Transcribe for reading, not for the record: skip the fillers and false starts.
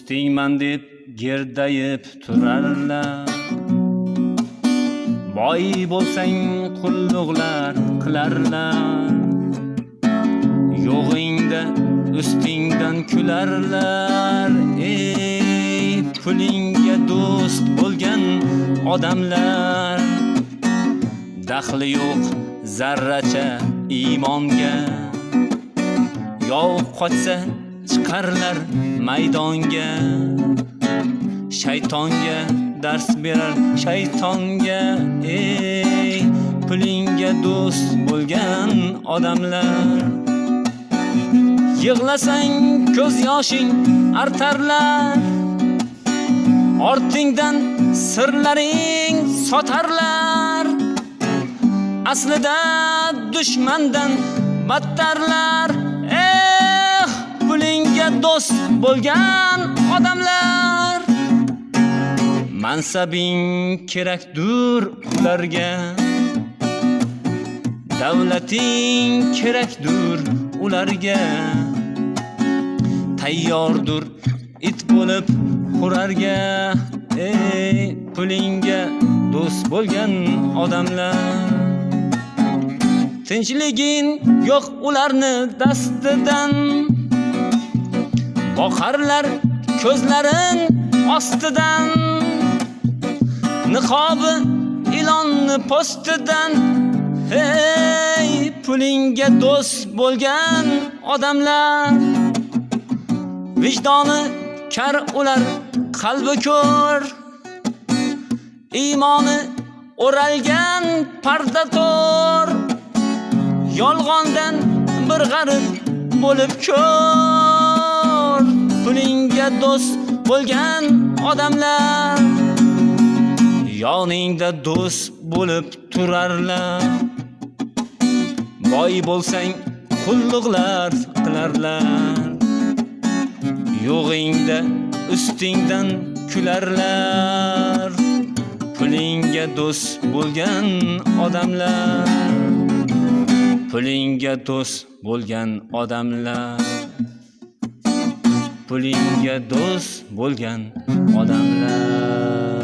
do'stingman deb gerdayib turarlar. Boy bo'lsang qulluqlar qilarlar, yo'g'ingda ustingdan kularlar. Ey pulingga do'st bo'lgan odamlar, daxli yo'q zarracha iymonga. Yov qochsa chiqarlar maydonga, shaytonga dars berar shaytonga. Ey pulingga do'st bo'lgan odamlar, yig'lasang ko'z yoshing artarlar, ortingdan sirlaring sotarlar. Aslida dushmandan battarlar. Pulingga do'st bo'lgan odamlar, mansabing kerakdur ularga, davlating kerakdur ularga. Tayyordur it bo'lib hurarga. Ey pulingga do'st bo'lgan odamlar, tinchligin yo'q ularni dastidan, boqarlar ko'zlarin ostidan, niqobi ilonni postidan. Hey pulingga do'st bo'lgan odamlar, vijdoni kar ular qalbi ko'r, iymoni o'ralgan parda to'r. Yolg'ondan bir g'arib bo'lib ko'r. Pulingga do'st bo'lgan odamlar, yoningda do'st bo'lib turarlar. Boy bo'lsang qulluqlar qilarlar, yo'g'ingda ustingdan kularlar. Pulingga do'st bo'lgan odamlar, pulingga do'st bo'lgan odamlar, pulingga do'st bo'lgan odamlar.